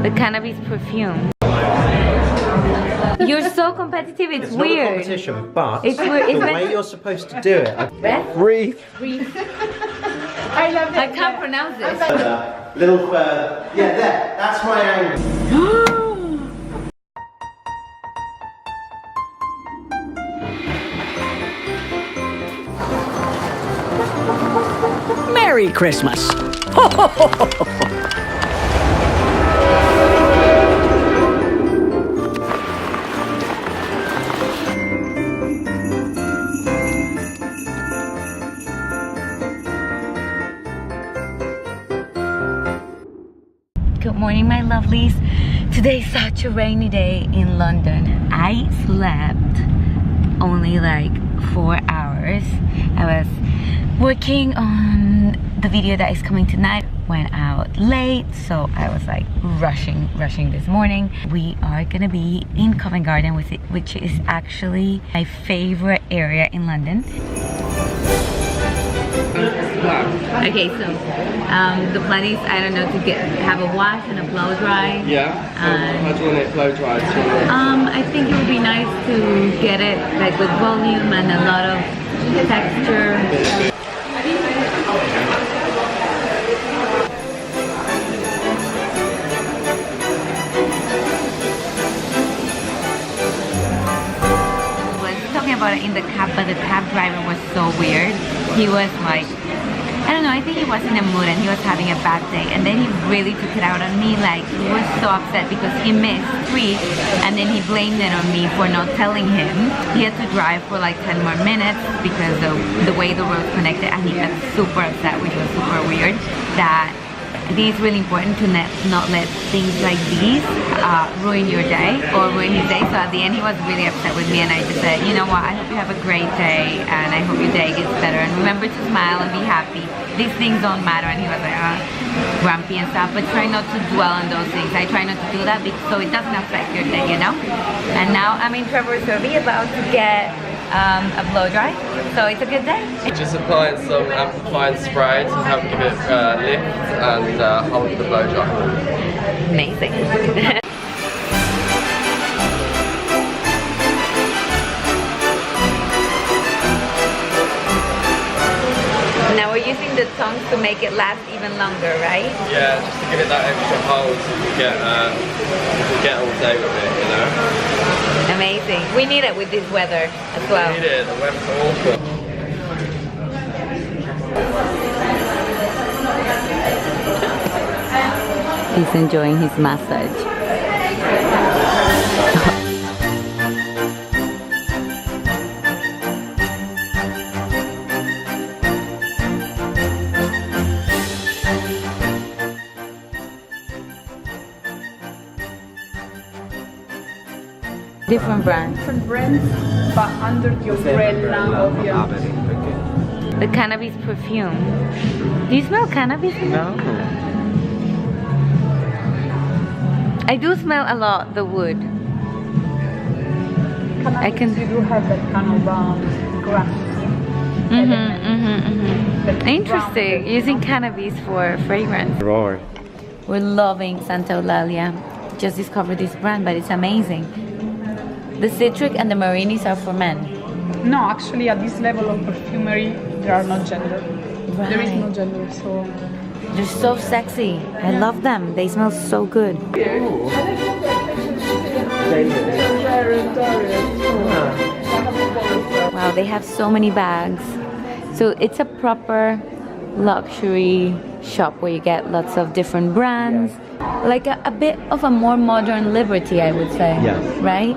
The cannabis perfume. You're so competitive, it's weird. It's not a competition, but it's weird. the way you're supposed to do it. Wreath. I love it. I can't pronounce this. Little further. Yeah, there. That's my angle. Merry Christmas! Good morning, my lovelies. Today's such a rainy day in London. I slept only like 4 hours. I was working on the video that is coming tonight. Went out late, so I was like rushing this morning. We are gonna be in Covent Garden, which is actually my favorite area in London. Okay, so the plan is, I don't know, to have a wash and a blow dry. Yeah. How do you want it blow dried? I think it would be nice to get it like with volume and a lot of texture. About it in the cab, but the cab driver was so weird. He was like, I don't know, I think he was in a mood and he was having a bad day, and then he really took it out on me. Like, he was so upset because he missed 3 and then he blamed it on me for not telling him. He had to drive for like 10 more minutes because the way the roads connected, and he got super upset, which was super weird. That I think it's really important to not let things like these ruin your day or ruin his day. So at the end he was really upset with me, and I just said, you know what, I hope you have a great day and I hope your day gets better, and remember to smile and be happy. These things don't matter. And he was like grumpy and stuff, but try not to dwell on those things. I try not to do that so it doesn't affect your day, you know. And now I'm in Trevor's Survey about to get a blow dry, so it's a good day. Just applying some amplifying spray to help give it lift and hold the blow dry. Amazing. Now we're using the tongs to make it last even longer, right? Yeah, just to give it that extra hold so you can get all day with it, you know? Amazing. We need it with this weather as well. We need it, the weather's awful. He's enjoying his massage. Different brands. Different brands, but under the umbrella of your... The cannabis perfume. Do you smell cannabis? No. I do smell a lot the wood. I can. You do have that kind of grass. Interesting. Using cannabis for fragrance. Right. We're loving Santa Eulalia. Just discovered this brand, but it's amazing. The citric and the marinis are for men. No, actually, at this level of perfumery, there are no gender. Right. There is no gender, so. They're so sexy. I love them. They smell so good. Wow, they have so many bags. So it's a proper luxury shop where you get lots of different brands. Like a bit of a more modern Liberty, I would say. Yes. Right?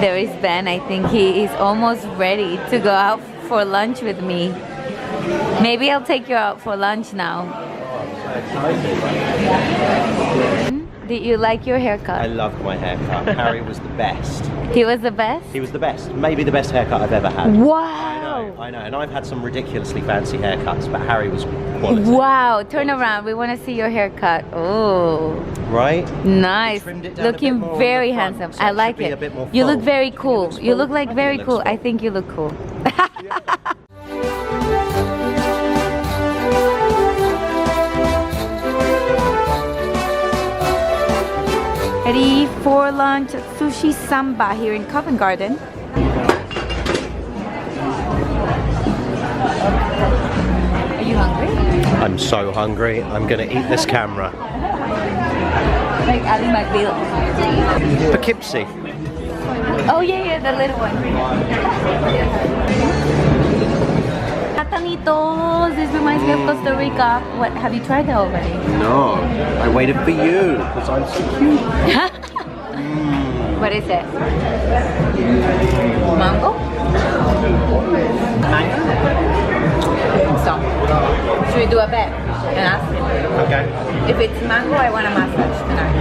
There is Ben. I think he is almost ready to go out for lunch with me. Maybe I'll take you out for lunch now. Did you like your haircut? I loved my haircut. Harry was the best. He was the best? He was the best. Maybe the best haircut I've ever had. Wow! I know. And I've had some ridiculously fancy haircuts, but Harry was quality. Wow! Turn around. We want to see your haircut. Oh. Right? Nice. Trimmed it down a bit Looking more on very the front, handsome. so I it like should be it. a bit more You look full. very Think it cool. looks You look full? like I think very it looks cool. I full. think you look cool. Ready for lunch at Sushi Samba here in Covent Garden. Are you hungry? I'm so hungry. I'm gonna eat this camera. Like Ali McBeal. Poughkeepsie. Oh yeah, the little one. Platanitos. This reminds me of Costa Rica. What? Have you tried that already? No, I waited for you because I'm so cute. What is it? Mango? Mango? So, should we do a bet and ask him? Okay. If it's mango, I want a massage tonight.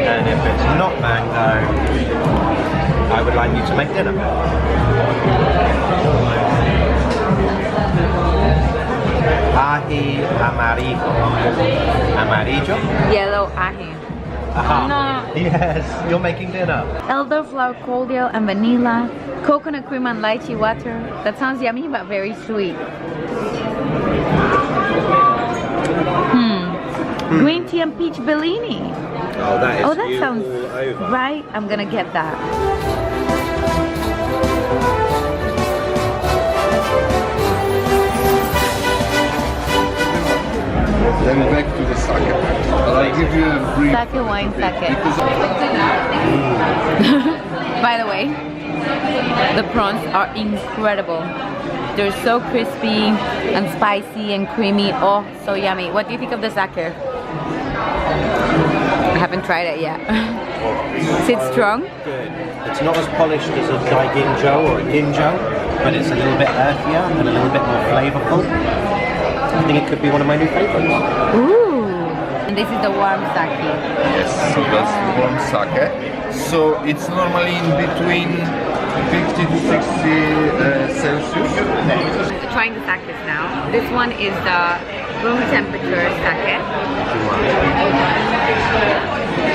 And if it's not mango, I would like you to make dinner. Ají amarillo. Amarillo? Yellow ají. Aha. No. Yes, you're making dinner. Elderflower cordial and vanilla. Coconut cream and lychee water. That sounds yummy but very sweet. Green tea and peach bellini. Oh, that is Oh, that you sounds all over. right. I'm gonna get that. Then back to the sake. I'll give you a brief. Sake wine sake. By the way, the prawns are incredible. They're so crispy and spicy and creamy. Oh, so yummy. What do you think of the sake? I haven't tried it yet. Is it strong? Good. It's not as polished as a daiginjo or a ginjo, but it's a little bit earthier and a little bit more flavorful. I think it could be one of my new favorites. Ooh. And this is the warm sake. Yes, so that's warm sake. So it's normally in between 50 to 60 Celsius. Trying the sakes now. This one is the room temperature sake.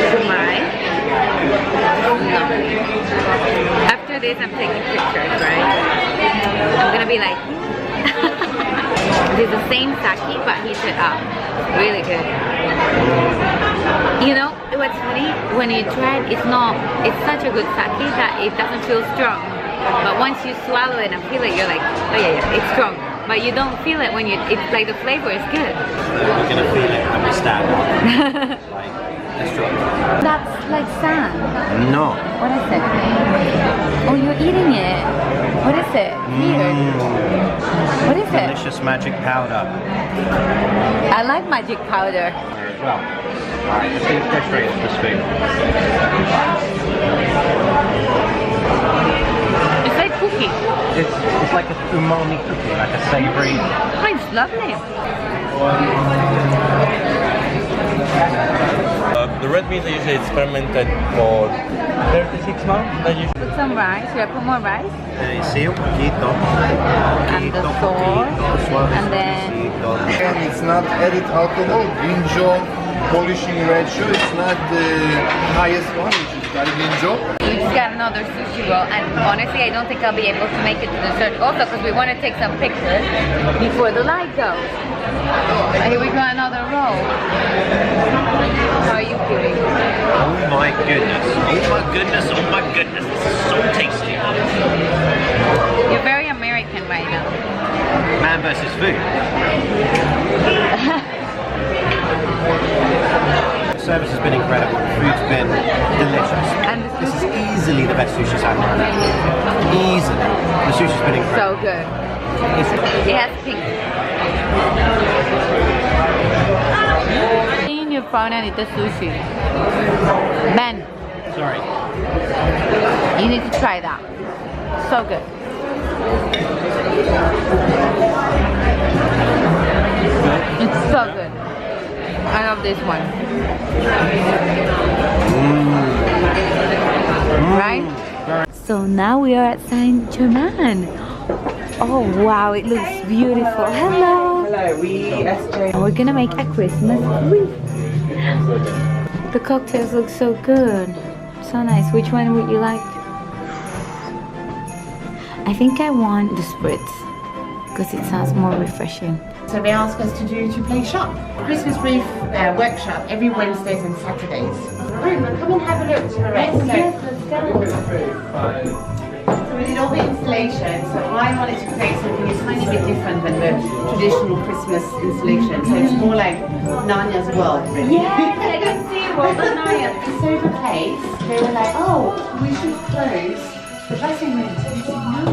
Shumai. Lovely. After this, I'm taking pictures, right? I'm gonna be like, it's the same sake but heated up. Really good. You know what's funny? When you try it, it's such a good sake that it doesn't feel strong. But once you swallow it and feel it, you're like, oh yeah, it's strong. But you don't feel it when it's like the flavor is good. We're gonna feel it when we stand up. Like, let's try. That's like sand. No. What is it? Oh, you're eating it. What is it? Weird. What is it? Delicious magic powder. I like magic powder. Well, alright, let's go straight into the spoon. It's like cookie. It's like a umami cookie, like a savory. Oh, it's lovely. The red meat usually is fermented for 36 months. Put some rice. Should I put more rice? Sí, un poquito. And the sauce. And then It's not added alcohol. Ginjo polishing ratio. It's not the highest one, which is ginjo. we just got another sushi roll. And honestly, I don't think I'll be able to make it to dessert also because we want to take some pictures before the light goes. Here we go, another roll. How are you feeling? Oh my goodness. Oh my goodness. Oh my goodness. This is so tasty. You're very American right now. Man versus food. The service has been incredible. The food's been delicious. And the This is easily the best sushi I've had. Easily. The sushi's been incredible. So good. It has pink. In your phone and eat the sushi. Ben, Sorry. you need to try that. So good. It's so good. I love this one. Right? So now we are at Saint-Germain. Oh wow, it looks beautiful. Hello. Hello, We're gonna make a Christmas wreath. The cocktails look so good. So nice. Which one would you like? I think I want the spritz because it sounds more refreshing. So they ask us to play shop. Christmas wreath workshop every Wednesdays and Saturdays. Room, come and have a look to the rest. Yes, let's go. So we did all the installation, so I wanted to create something a tiny bit different than the traditional Christmas installation. So it's more like Narnia's world, really. Yes, I can see World of Narnia. So the place, they were like, oh, we should close the dressing room. So we said, no,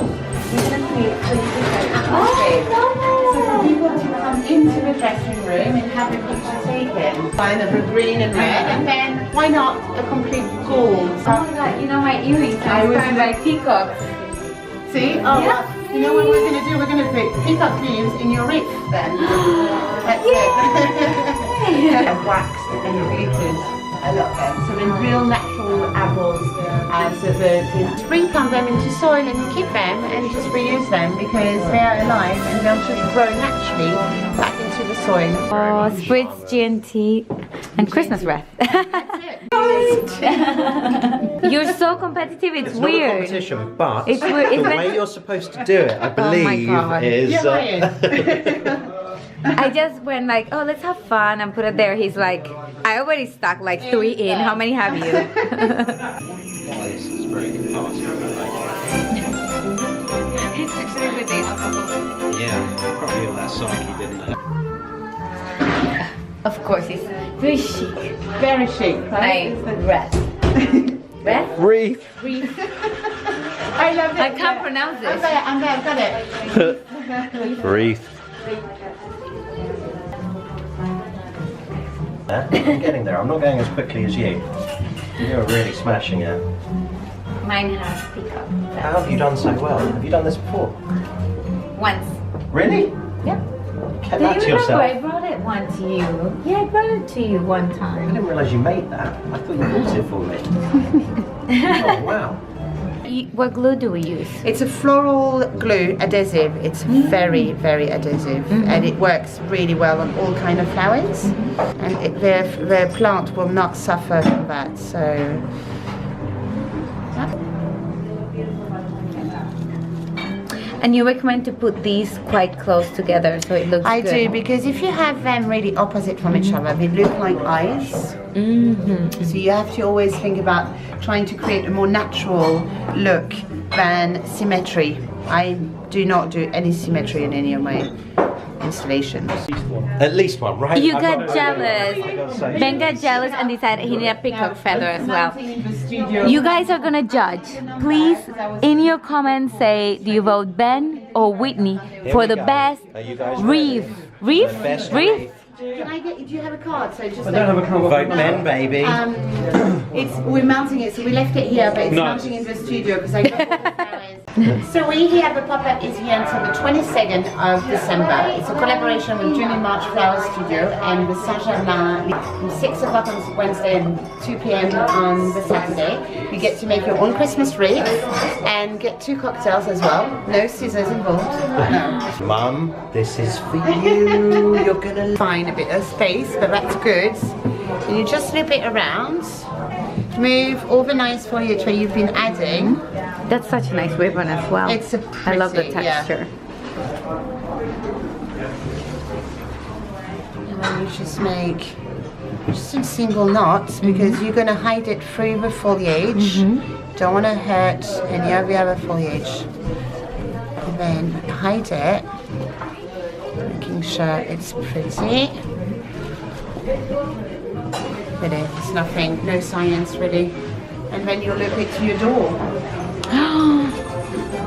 we're going to create a different atmosphere. So for people to come into the dressing room and have a picture taken, kind of a green and red, and then why not a complete gold? Oh my god, you know my earrings are inspired by peacocks. See? Oh, Yeah. well, you know what we're going to do? We're going to put peacock leaves in your wreath then. That's it. Waxed and glittered a lot then. So they're real natural apples. So the sprinkle them into soil and keep them and just reuse them because they are alive and they'll just grow naturally back into the soil. Oh, spritz, G&T, and Christmas wreath. You're so competitive, it's Not a weird. competition, but It's weird, the isn't way it? you're supposed to do it, I believe, God. is. Yeah, Ryan. I just went like, oh, let's have fun and put it there. He's like, I already stuck like 3 in. How many have you? This is very good party. It's actually with the alcohol. Yeah, probably all that psyche, didn't it? Of course, it's very chic. Very chic, right? Like wreath. Wreath? Wreath. I love it. I can't pronounce I've it. got it, I've got it. Wreath. I'm getting there. I'm not going as quickly as you. You're really smashing it. Mine has peacock. How have you done so well? Have you done this before? Once. Really? Yep. Kept Do that you to remember yourself. I brought it one to you? Yeah, I brought it to you one I time. didn't realise you made that. I thought you bought it for me. Oh wow. What glue do we use? It's a floral glue adhesive. It's very, very adhesive, and it works really well on all kind of flowers. And the plant will not suffer from that. So. And you recommend to put these quite close together so it looks I good? do, because if you have them really opposite from each other, they look like eyes. So you have to always think about trying to create a more natural look than symmetry. I do not do any symmetry in any of my installations. At least one, right? You I've got got to- jealous. I've got to say- Ben got jealous and decided he needed a peacock feather as well. You guys are gonna judge. Please, in your comments, say, do you vote Ben or Whitney for the best Are you guys wreath? ready? Wreath? Best Wreath? Can I get? Do you have a card? So just. I don't have a card. Vote Ben, baby. We're mounting it, so we left it here, but it's mounting in the studio because I got all the flowers. So we have a pop-up is here until the 22nd of December. It's a collaboration with June and March Flower Studio and the Saint-Germain from 6 o'clock on Wednesday and 2 p.m. on the Saturday. You get to make your own Christmas wreath and get 2 cocktails as well. No scissors involved. No. Mum, this is for you. You're gonna Find a bit of space, but that's good. And you just loop it around. Move all the nice foliage where you've been adding. That's such a nice ribbon as well. It's a I love the pretty, yeah. texture. And then you just make just some single knots because you're going to hide it through the foliage. Don't want to hurt any of the other foliage. And then hide it, making sure it's pretty. Really, it's nothing, no science really. And then you'll loop it to your door.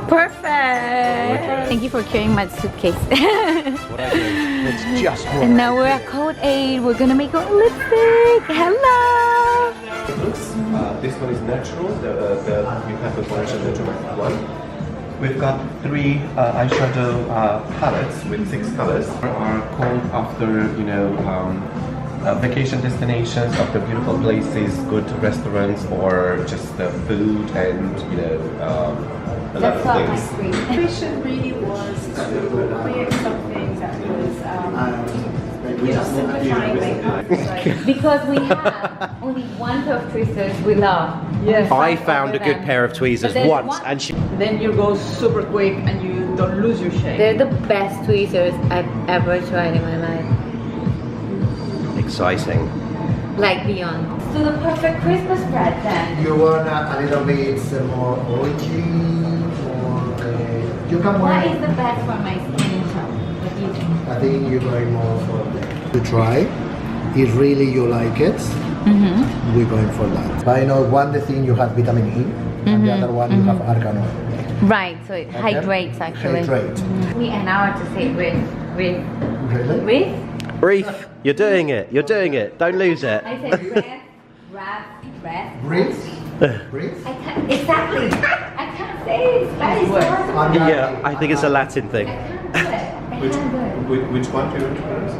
Perfect! Thank you for carrying my suitcase. What I do. It's just what And now we're at Code 8. We're gonna make our lipstick. Hello! This one is natural, we have a version, the dramatic one. We've got 3 eyeshadow palettes with 6 colors. Are called after, vacation destinations, of the beautiful places, good restaurants, or just the food and a lot of things. Vision really was to create something that was, simplifying makeup. Because we have only one pair of tweezers we love. Yes. I found a good pair of tweezers there's once, one- and she. Then you go super quick and you don't lose your shape. They're the best tweezers I've ever tried in my life. Exciting. Like beyond. So the perfect Christmas spread then. You want a little bit more orangey, more. You can What is wear. the best for my skin tone? What do you think? I think you're going more for to try. If really you like it, we're going for that. But I know one the thing you have vitamin E, and the other one you have argan oil. Right, so it hydrates actually. Hydrate. Me and now to say Wreath. Really? Wreath? Wreath, you're doing it. You're doing it. Don't lose it. I said breath, breath. Breathe. Breathe. I can't, exactly. I can't say it in Spanish. So hard to Yeah, I think it's a Latin thing. I can't do it. I can't do it. Which one do you want to pronounce?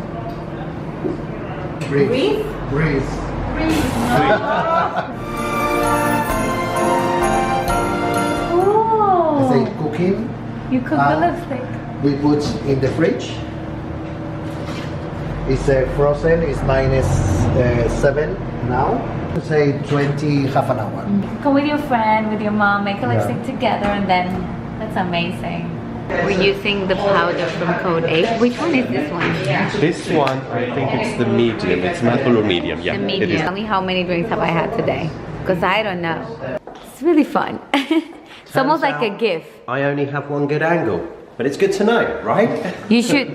Breathe. Breathe? Breathe. Oh. I say cooking. You cook the lipstick. We put in the fridge. It's frozen. It's -7 now. Say 20, half an hour. Go with your friend, with your mom, make a lipstick together, and then that's amazing. We're using the powder from Code 8. Which one is this one? This one, I think it's the medium. It's maple or medium. Yeah, The it is. medium. Tell me how many drinks have I had today? Because I don't know. It's really fun. It's almost like a gift. I only have one good angle, but it's good to know, right? You should.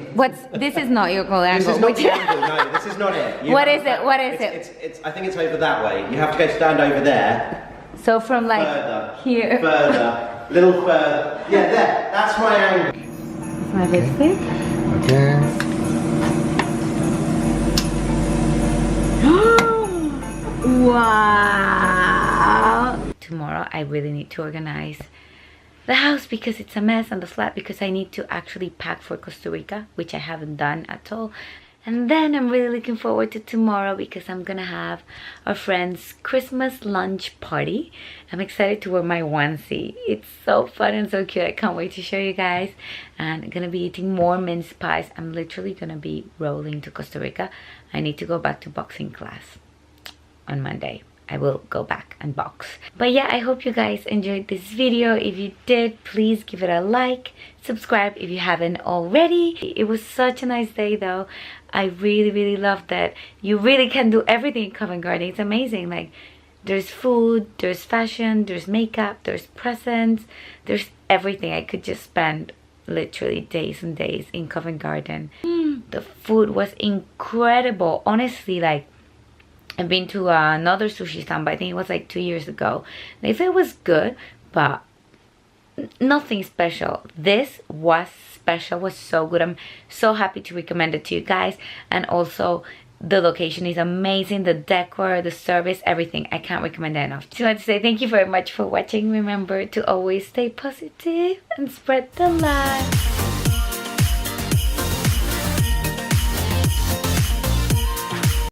This is not your goal angle. This is not which- the angle. No, this is not it. You What have is it? What is it's, it? It's. I think it's over that way. You have to go stand over there. So from like Further. here. Further. Little further. Yeah, there. That's my angle. It's my lipstick. Okay. Wow. Tomorrow I really need to organize the house because it's a mess, and the flat because I need to actually pack for Costa Rica, which I haven't done at all. And then I'm really looking forward to tomorrow because I'm gonna have a friend's Christmas lunch party. I'm excited to wear my onesie. It's so fun and so cute. I can't wait to show you guys. And I'm gonna be eating more mince pies. I'm literally gonna be rolling to Costa Rica. I need to go back to boxing class on Monday. I will go back and box. But yeah, I hope you guys enjoyed this video. If you did, please give it a like, subscribe if you haven't already. It was such a nice day though. I really loved that you really can do everything in Covent Garden. It's amazing. Like, there's food, there's fashion, there's makeup, there's presents, there's everything. I could just spend literally days and days in Covent Garden. The food was incredible. Honestly, like, I've been to another sushi stand, but I think it was like 2 years ago. They said it was good, but nothing special. This was special, was so good. I'm so happy to recommend it to you guys. And also, the location is amazing. The decor, the service, everything. I can't recommend it enough. Just want to say thank you very much for watching. Remember to always stay positive and spread the love.